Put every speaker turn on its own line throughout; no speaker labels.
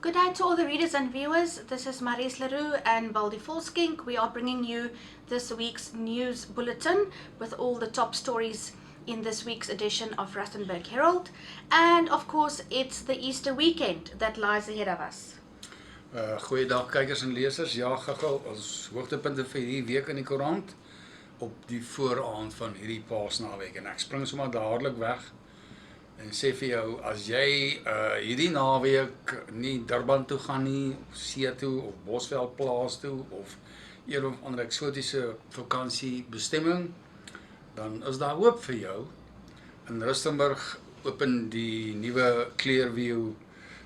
Good day to all the readers and viewers. This is Maries Leroux and Baldi Volskink. We are bringing you this week's news bulletin with all the top stories in this week's edition of Rustenburg Herald. And of course, it's the Easter weekend that lies ahead of us.
Goeiedag kijkers en lezers. Ja, gou as hoogtepunte vir hierdie week in die koerant op die vooraand van hierdie Paasnaweek. En ek spring sommer dadelik weg en sê vir jou, as jy hierdie naweek nie Durban toe gaan nie, of see toe, of Bosveld plaas toe, of een of ander eksotiese vakansiebestemming, dan is daar hoop vir jou. In Rustenburg open die nuwe Clearview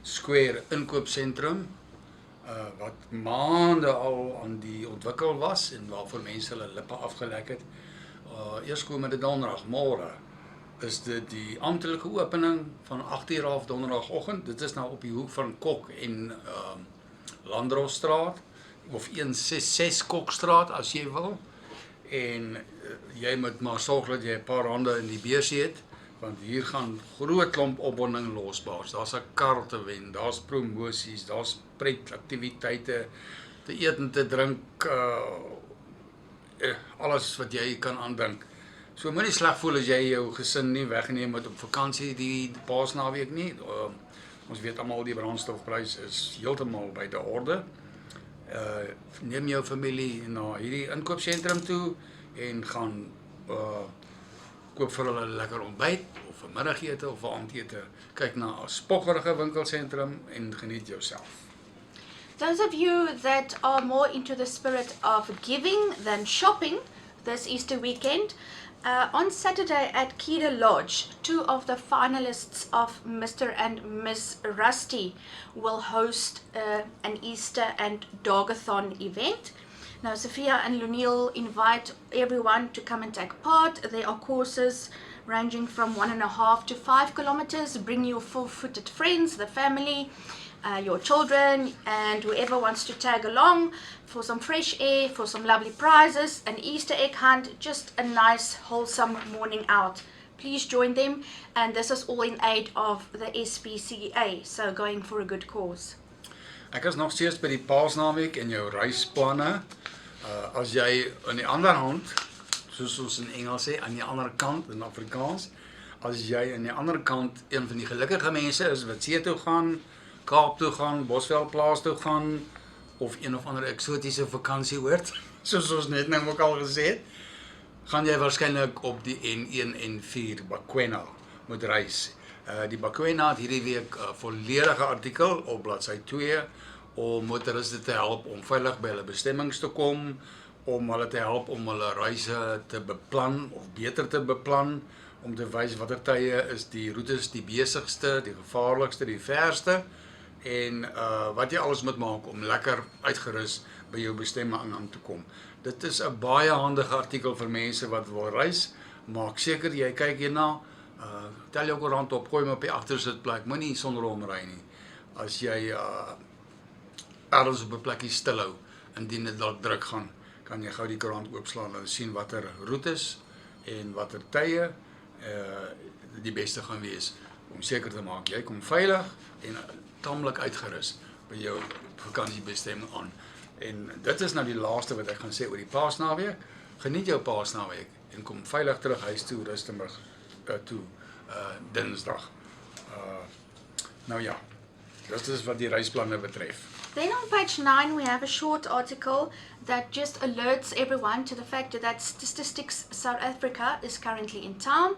Square inkoopsentrum, wat maande al aan die ontwikkel was en waarvoor mense hulle lippe afgelek het. Eerskomende donderdag, môre, is dit die amptelike opening van 8:00 af donderdagoggend. Dit is nou op die hoek van Kok en Landdrosstraat, of 166 Kokstraat as jy wil. En jy moet maar sorg dat jy 'n paar hande in die beursie het, want hier gaan groot klomp opwinding losbaars. Daar's 'n kar te wen, daar's promosies, daar's pretaktiwiteite, te eet en te drink, alles wat jy kan aandink. So moenie sleg voel as jy jou gesin nie weggeneem het op vakansie die Paasnaweek nie. Ons weet almal die brandstofprys is heeltemal buite orde. Neem jou familie na hierdie inkoopsentrum toe en gaan koop vir hulle 'n lekker ontbyt of 'n middagete of 'n aandete. Kyk na 'n spoggerige winkelsentrum en geniet jouself.
Those of you that are more into the spirit of giving than shopping this Easter weekend, on Saturday at Keda Lodge, 2 of the finalists of Mr. and Miss Rusty will host an Easter and Dogathon event. Now, Sophia and Lunil invite everyone to come and take part. There are courses ranging from 1.5 to 5 kilometers. Bring your full-footed friends, the family, your children, and whoever wants to tag along for some fresh air, for some lovely prizes, an Easter egg hunt, just a nice, wholesome morning out. Please join them, and this is all in aid of the SPCA, so going for a good cause.
Ek is nog steeds by die Paasnaweek en jou reisplanne. As jy aan die ander hand, soos ons in Engels sê, aan die ander kant in Afrikaans, as jy aan die ander kant een van die gelukkige mense is wat see toe gaan, Kaap toe gaan, Bosveld plaas toe gaan, of een of ander eksotiese vakansieoord, soos ons net nou ook al gesê het, gaan jy waarskynlik op die N1 en 4 Bakwena moet reis. Die Bakwena het hierdie week 'n volledige artikel op bladsy 2 om motoriste te help om veilig by hulle bestemmings te kom, om hulle te help om hulle reise te beplan of beter te beplan, om te wys watter tye is die roetes die besigste, die gevaarlikste, die verste, en wat jy alles moet maak om lekker uitgerus by jou bestemming aan te kom. Dit is 'n baie handige artikel vir mense wat wil reis. Maak seker jy kyk hierna, tel jou koerant op, gooi hom op die agtersitplek, moenie sonder hom ry nie. As jy ergens op 'n plekkie stilhou, indien dit dalk druk gaan, kan jy gou die koerant oopslaan en sien watter roetes en watter tye die beste gaan wees om seker te maak jy kom veilig en tamelik uitgerus by jou vakansiebestemming aan. En dit is nou die laaste wat ek gaan sê oor die Paasnaweek. Geniet jou Paasnaweek en kom veilig terug huis toe, Rustenburg toe, Dinsdag. Nou ja, dit is wat die reisplanne betref.
Then on page 9 we have a short article that just alerts everyone to the fact that Statistics South Africa is currently in town.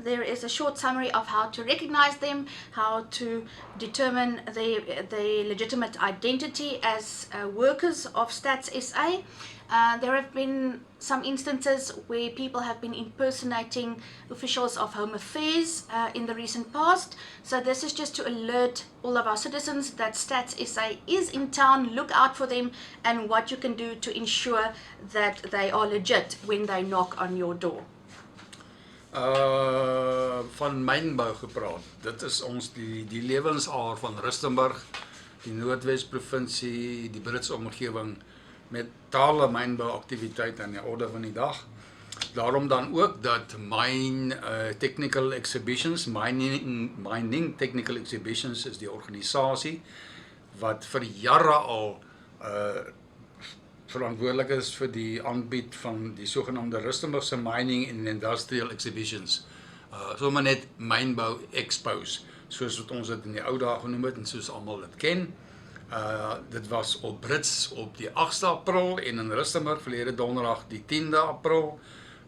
There is a short summary of how to recognize them, how to determine their legitimate identity as workers of Stats SA. There have been some instances where people have been impersonating officials of Home Affairs in the recent past. So this is just to alert all of our citizens that Stats SA is in town. Look out for them and what you can do to ensure that they are legit when they knock on your door.
Van mynbou gepraat. Dit is ons die lewensaar van Rustenburg, die Noordwes provinsie, die Britse omgewing, met tale mynbouaktiwiteit aan die orde van die dag. Daarom dan ook dat Mining Technical Exhibitions is die organisasie wat vir jare al verantwoordelik is vir die aanbied van die sogenaamde Rustenburgse Mining and Industrial Exhibitions. Sommer net mynbou expos, soos wat ons dit in die ou dae genoem het en soos almal dit ken. Dit was op Brits op die 8de April en in Rustenburg verlede donderdag die 10de April.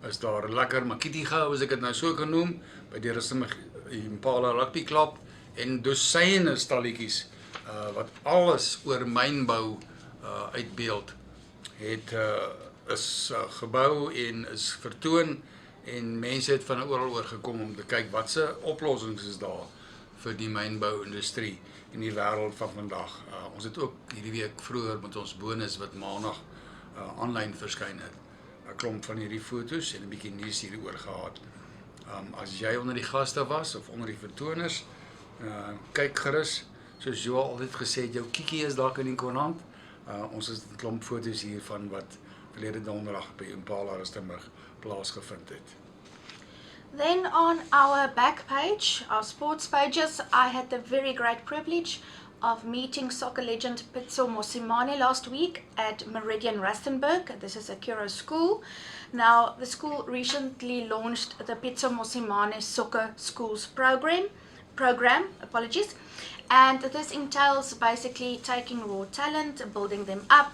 Is daar lekker makiti gehou, as ek dit nou so kan noem, by die Rustenburg Impala Rugby Club en dosyne stalletjies wat alles oor mynbou uitbeeld is gebou en is vertoon en mense het van oral oor gekom om te kyk wat se oplossings is daar vir die mynbou-industrie in die wêreld van vandag. Ons het ook hierdie week vroeër met ons bonus wat maandag aanlyn verskyn het, 'n klomp van hierdie foto's en 'n bietjie nuus hieroor gehad. As jy onder die gaste was of onder die vertoners, kyk gerus, soos Joel altyd gesê het, jou kiekie is dalk in die koerant. Ons het 'n klomp foto's hiervan wat verlede donderdag by Impala Rustenburg plaasgevind het.
Then on our back page, our sports pages, I had the very great privilege of meeting soccer legend Pitso Mosimane last week at Meridian Rustenburg. This is a Curro school. Now, the school recently launched the Pitso Mosimane Soccer Schools program, and this entails basically taking raw talent, building them up,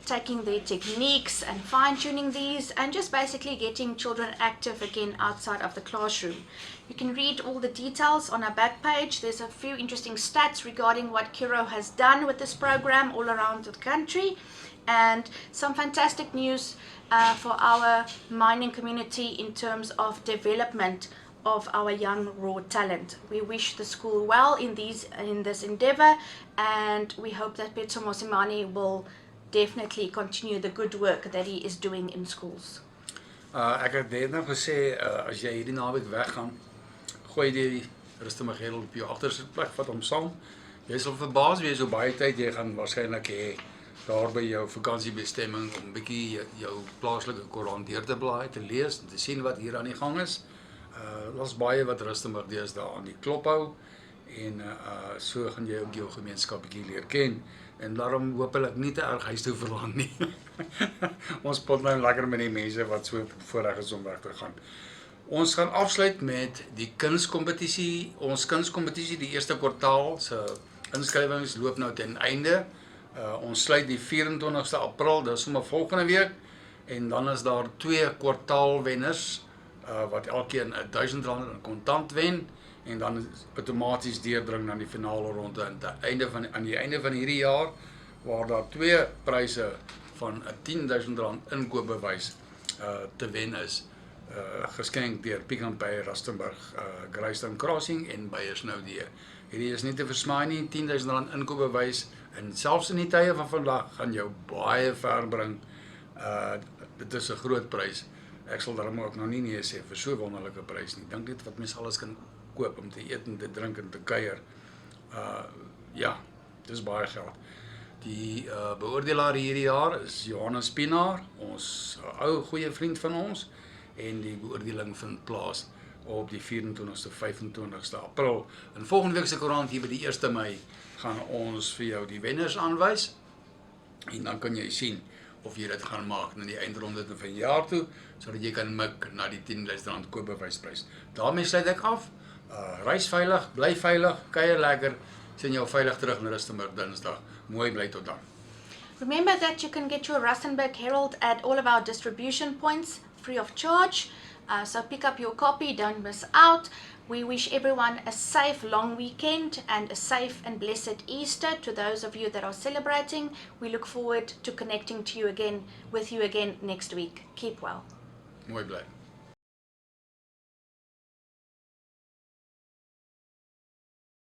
taking their techniques and fine-tuning these, and just basically getting children active again outside of the classroom. You can read all the details on our back page. There's a few interesting stats regarding what Curro has done with this program all around the country, and some fantastic news for our mining community in terms of development of our young raw talent. We wish the school well in this endeavor, and we hope that Pitso Mosimane will definitely continue the good work that he is doing in schools.
Ek het net nou gesê, as jy hierdie naweek weggaan, gooi die Rustenburg Herald op jou agtersitplek, vat hom saam. Jy sal verbaas wees hoe baie tyd jy gaan waarskynlik hê daar by jou vakansiebestemming om 'n bietjie jou plaaslike koerant deur te blaai, te lees en te sien wat hier aan die gang is. Daar's baie wat Rustenburg deesdae aan die klop hou en so gaan jy ook jou gemeenskap bietjie leer ken. En daarom hopelik nie te erg huis toe verlang nie. Ons pot nou lekker met die mense wat so voorreg is om weg te gaan. Ons gaan afsluit met die kunskompetisie. Ons kunskompetisie, die eerste kwartaal se inskrywings loop nou ten einde. Ons sluit die 24ste April, dis sommer volgende week. En dan is daar 2 kwartaalwenners wat elkeen R1000 in kontant wen. En dan outomaties deurdring na die finale ronde aan die einde van hierdie jaar, waar daar 2 pryse van R10.000 inkoopbewys te wen is, geskenk deur Pick n Pay Rustenburg, Greystown Crossing en Beyers Nou die. Hierdie is nie te versmaai nie, R10.000 inkoopbewys, en selfs in die tye van vandag gaan jou baie ver bring. Dit is 'n groot prys. Ek sal daarom ook nog nie nee sê vir so 'n wonderlike prys nie. Dink net wat mens alles kan koop om te eet en te drink en te kuier. Ja, dis baie geld. Die beoordelaar hierdie jaar is Johannes Pinaar, ons ou goeie vriend van ons, en die beoordeling vind plaas op die 24ste, 25ste April. In volgende week se koerant hier by die 1 Mei gaan ons vir jou die wenners aanwys, en dan kan jy sien of jy dit gaan maak na die eindronde van die jaar toe, sodat jy kan mik na die R10.000 koopbewysprys. Daarmee sluit ek af. Reis veilig, bly veilig, kuier lekker, sien jou veilig terug in Rustenburg Dinsdag. Mooi bly tot dan.
Remember that you can get your Rustenburg Herald at all of our distribution points free of charge. So pick up your copy, don't miss out. We wish everyone a safe long weekend and a safe and blessed Easter to those of you that are celebrating. We look forward to connecting with you again next week. Keep well.
Mooi bly.